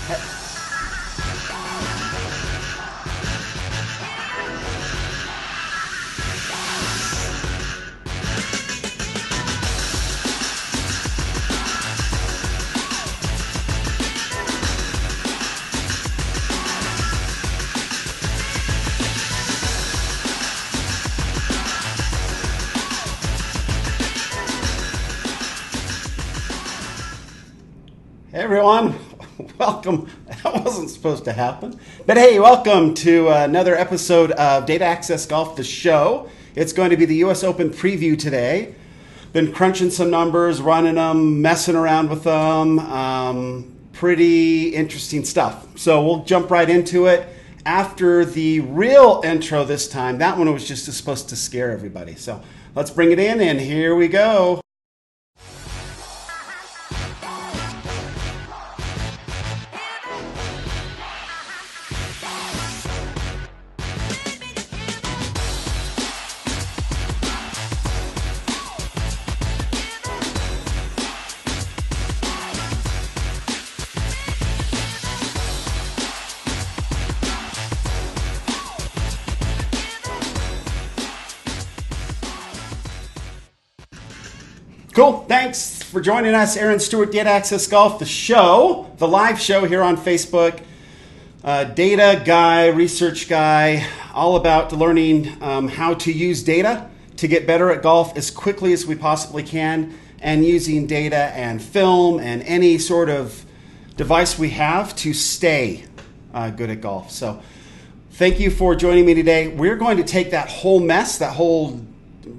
Hey everyone, welcome. That wasn't supposed to happen. But hey, welcome to another episode of Data Access Golf, the show. It's going to be the US Open preview today. Been crunching some numbers, running them, messing around with them. Pretty interesting stuff. So we'll jump right into it. After the real intro this time, that one was just supposed to scare everybody. So let's bring it in, and here we go. Cool. Thanks for joining us, Aaron Stewart, Data Access Golf, the show, the live show here on Facebook. Data guy, research guy, all about learning how to use data to get better at golf as quickly as we possibly can, and using data and film and any sort of device we have to stay good at golf. So thank you for joining me today. We're going to take that whole mess, that whole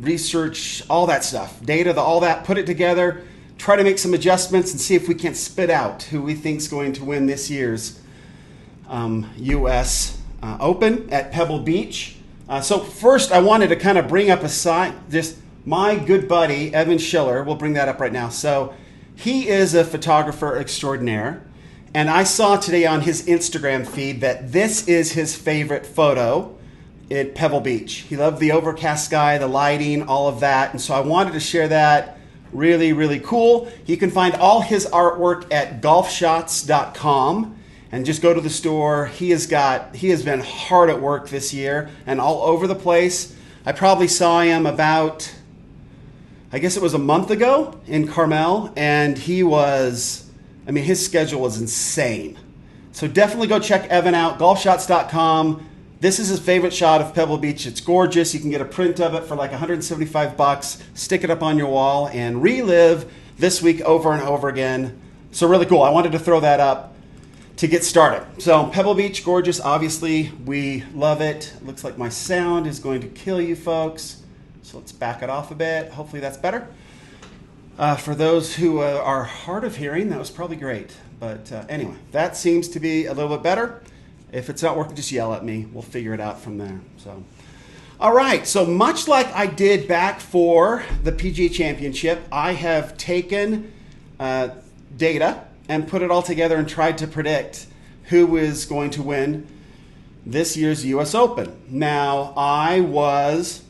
research, all that stuff, data, all that, put it together, try to make some adjustments and see if we can spit out who we think is going to win this year's US Open at Pebble Beach. So first I wanted to kind of bring up just my good buddy, Evan Schiller. We'll bring that up right now. So he is a photographer extraordinaire. And I saw today on his Instagram feed that this is his favorite photo at Pebble Beach. He loved the overcast sky, the lighting, all of that. And so I wanted to share that. Really, really cool. You can find all his artwork at golfshots.com and just go to the store. He has been hard at work this year and all over the place. I probably saw him about, I guess it was a month ago in Carmel, and his schedule was insane. So definitely go check Evan out, golfshots.com. This is his favorite shot of Pebble Beach. It's gorgeous. You can get a print of it for like $175. Stick it up on your wall and relive this week over and over again. So really cool. I wanted to throw that up to get started. So Pebble Beach, gorgeous. Obviously, we love it. It looks like my sound is going to kill you folks. So let's back it off a bit. Hopefully that's better. For those who are hard of hearing, that was probably great. But anyway, that seems to be a little bit better. If it's not working, just yell at me. We'll figure it out from there. So, all right. So much like I did back for the PGA Championship, I have taken data and put it all together and tried to predict who is going to win this year's US Open. Now, I was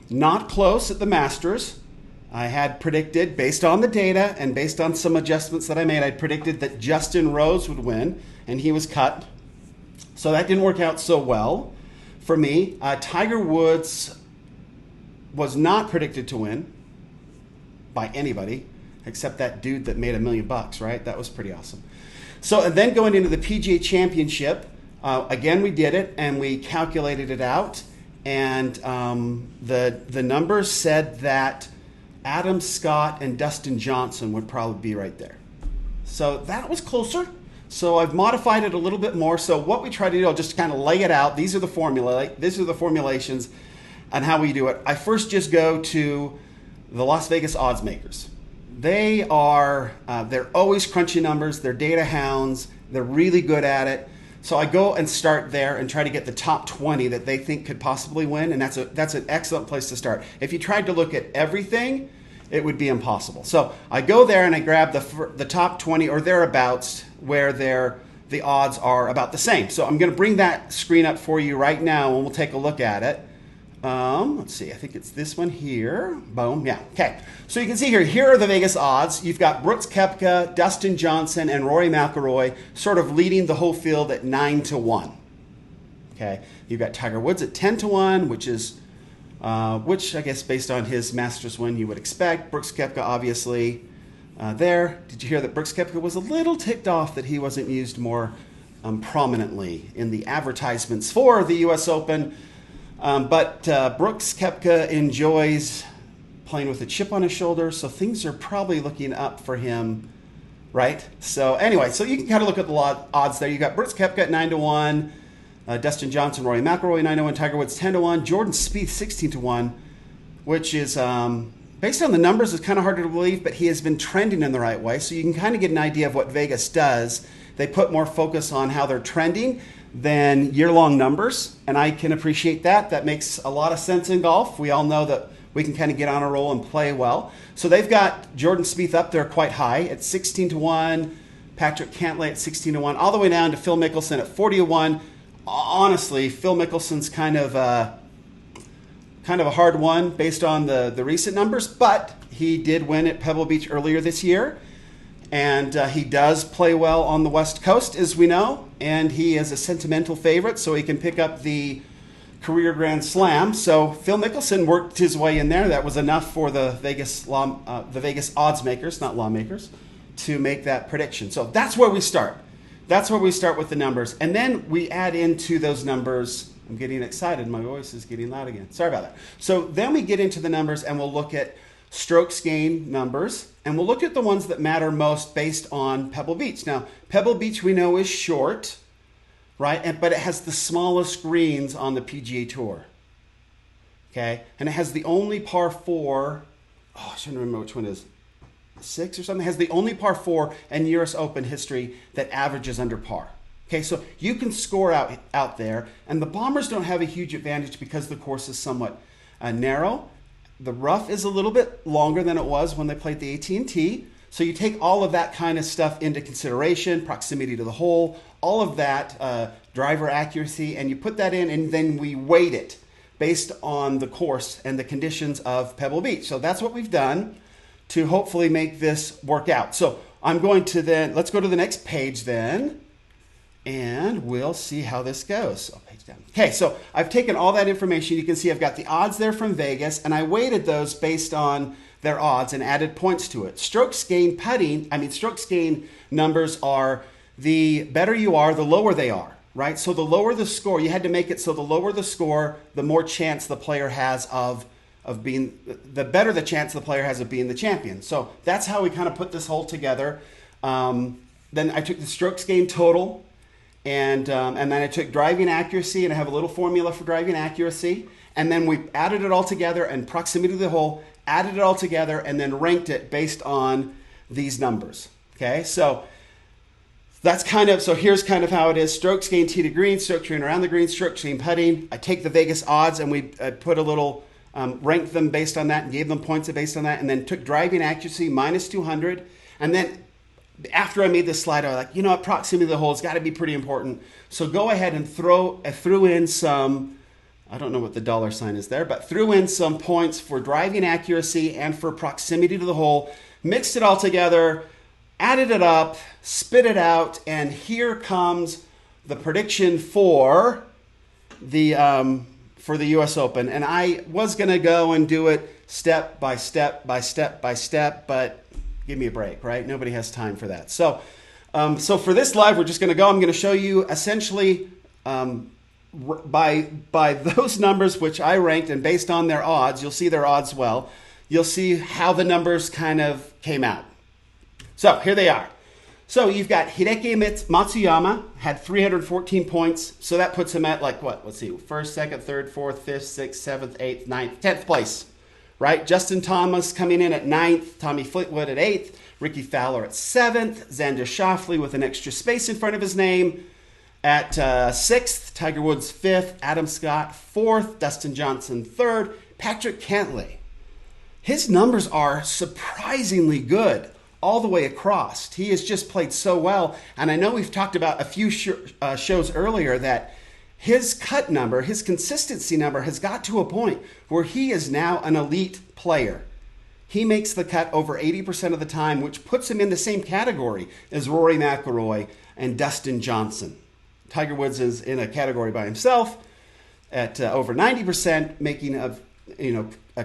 not close at the Masters. I had predicted, based on the data and based on some adjustments that I made, I predicted that Justin Rose would win, and he was cut. So that didn't work out so well for me. Tiger Woods was not predicted to win by anybody except that dude that made $1 million, right? That was pretty awesome. So and then going into the PGA Championship, again we did it and we calculated it out, and the numbers said that Adam Scott and Dustin Johnson would probably be right there. So that was closer. So I've modified it a little bit more. So what we try to do, I'll just kind of lay it out. These are the formulations and how we do it. I first just go to the Las Vegas odds makers. They're always crunching numbers. They're data hounds. They're really good at it. So I go and start there and try to get the top 20 that they think could possibly win. And that's an excellent place to start. If you tried to look at everything, it would be impossible. So I go there and I grab the top 20 or thereabouts where the odds are about the same. So I'm going to bring that screen up for you right now and we'll take a look at it. Let's see, I think it's this one here. Boom, yeah, okay. So you can see here are the Vegas odds. You've got Brooks Koepka, Dustin Johnson, and Rory McIlroy sort of leading the whole field at 9-1. Okay, you've got Tiger Woods at 10-1, which I guess based on his Masters win you would expect. Brooks Koepka obviously there. Did you hear that Brooks Koepka was a little ticked off that he wasn't used more prominently in the advertisements for the U.S. Open? But Brooks Koepka enjoys playing with a chip on his shoulder, so things are probably looking up for him, right? So anyway, so you can kind of look at the odds there. You got Brooks Koepka at 9-1, Dustin Johnson, Rory McIlroy 9-1, Tiger Woods 10-1, Jordan Spieth 16-1, which is based on the numbers, it's kind of hard to believe, but he has been trending in the right way. So you can kind of get an idea of what Vegas does. They put more focus on how they're trending than year-long numbers, and I can appreciate that. That makes a lot of sense in golf. We all know that we can kind of get on a roll and play well. So they've got Jordan Spieth up there quite high at 16-1, Patrick Cantlay at 16-1, all the way down to Phil Mickelson at 40-1. Honestly, Phil Mickelson's kind of a hard one based on the recent numbers, but he did win at Pebble Beach earlier this year. And he does play well on the West Coast, as we know, and he is a sentimental favorite, so he can pick up the career Grand Slam. So Phil Mickelson worked his way in there. That was enough for the Vegas odds makers, not lawmakers, to make that prediction. So that's where we start. That's where we start with the numbers, and then we add into those numbers. I'm getting excited. My voice is getting loud again. Sorry about that. So then we get into the numbers, and we'll look at strokes gained numbers, and we'll look at the ones that matter most based on Pebble Beach. Now, Pebble Beach we know is short, right? But it has the smallest greens on the PGA Tour. Okay? And it has the only par 4, I shouldn't remember which one it is, 6 or something. It has the only par 4 in US Open history that averages under par. Okay, so you can score out there, and the Bombers don't have a huge advantage because the course is somewhat narrow. The rough is a little bit longer than it was when they played the AT&T. So you take all of that kind of stuff into consideration, proximity to the hole, all of that, driver accuracy, and you put that in, and then we weight it based on the course and the conditions of Pebble Beach. So that's what we've done to hopefully make this work out. So I'm going to let's go to the next page then, and we'll see how this goes. So page down. Okay, so I've taken all that information. You can see I've got the odds there from Vegas, and I weighted those based on their odds and added points to it. Strokes gain numbers are the better you are, the lower they are, right? So the lower the score, you had to make it so the lower the score, the more chance the player has of being, the better the chance the player has of being the champion. So that's how we kind of put this whole together. Then I took the strokes gained total, and then I took driving accuracy, and I have a little formula for driving accuracy. And then we added it all together, and proximity to the hole, added it all together, and then ranked it based on these numbers. Okay, so that's so here's kind of how it is. Strokes gained tee to green, strokes gained around the green, strokes gained putting. I take the Vegas odds, and we put a little, ranked them based on that, and gave them points based on that, and then took driving accuracy minus 200. And then after I made this slide, I was like, you know what, proximity to the hole has got to be pretty important. So go ahead and threw in some, I don't know what the dollar sign is there, but threw in some points for driving accuracy and for proximity to the hole, mixed it all together, added it up, spit it out, and here comes the prediction for the US Open. And I was going to go and do it step by step by step by step, but give me a break, right? Nobody has time for that. So for this live, we're just going to go. I'm going to show you essentially by those numbers which I ranked, and based on their odds, you'll see their odds well. You'll see how the numbers kind of came out. So here they are. So you've got Hideki Matsuyama, had 314 points. So that puts him at like what? Let's see, 1st, 2nd, 3rd, 4th, 5th, 6th, 7th, 8th, 9th, 10th place. Right? Justin Thomas coming in at 9th, Tommy Fleetwood at 8th, Ricky Fowler at 7th, Xander Schauffele with an extra space in front of his name at 6th, Tiger Woods 5th, Adam Scott 4th, Dustin Johnson 3rd, Patrick Cantlay. His numbers are surprisingly good all the way across. He has just played so well, and I know we've talked about a few shows earlier that his cut number, his consistency number has got to a point where he is now an elite player. He makes the cut over 80% of the time, which puts him in the same category as Rory McIlroy and Dustin Johnson. Tiger Woods is in a category by himself at over 90%, making a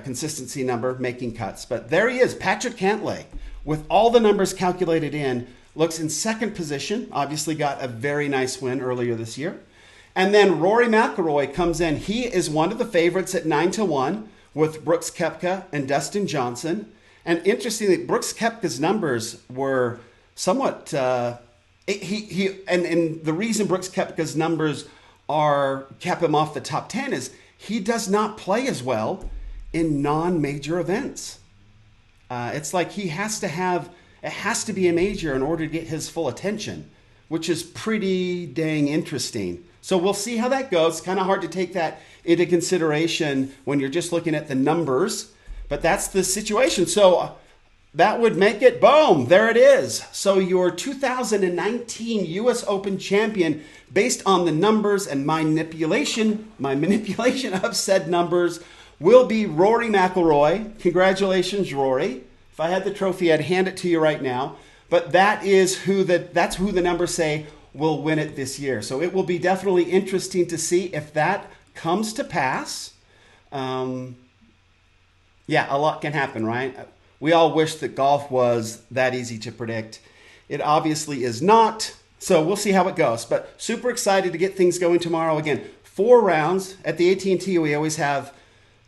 consistency number, making cuts. But there he is, Patrick Cantlay, with all the numbers calculated in, looks in second position. Obviously got a very nice win earlier this year. And then Rory McIlroy comes in. He is one of the favorites at 9-1 with Brooks Koepka and Dustin Johnson. And interestingly, Brooks Koepka's numbers were somewhat... and the reason Brooks Koepka's numbers kept him off the top 10 is he does not play as well in non-major events. It's like it has to be a major in order to get his full attention, which is pretty dang interesting. So we'll see how that goes. Kind of hard to take that into consideration when you're just looking at the numbers, but that's the situation. So that would make it, boom, there it is. So your 2019 U.S. Open champion, based on the numbers and my manipulation of said numbers, will be Rory McIlroy. Congratulations, Rory. If I had the trophy, I'd hand it to you right now. But that's who the numbers say will win it this year. So it will be definitely interesting to see if that comes to pass. A lot can happen, right? We all wish that golf was that easy to predict. It obviously is not. So we'll see how it goes. But super excited to get things going tomorrow. Again, 4 rounds. At the AT&T, we always have,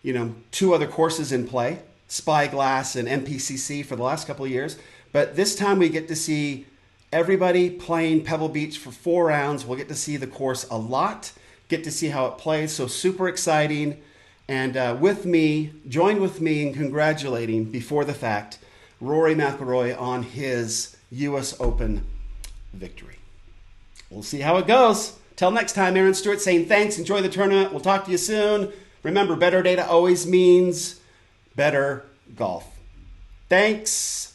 2 other courses in play, Spyglass and MPCC for the last couple of years. But this time we get to see everybody playing Pebble Beach for 4 rounds. We'll get to see the course a lot, get to see how it plays. So super exciting. And join with me in congratulating, before the fact, Rory McIlroy on his U.S. Open victory. We'll see how it goes. Till next time, Aaron Stewart saying thanks. Enjoy the tournament. We'll talk to you soon. Remember, better data always means better golf. Thanks.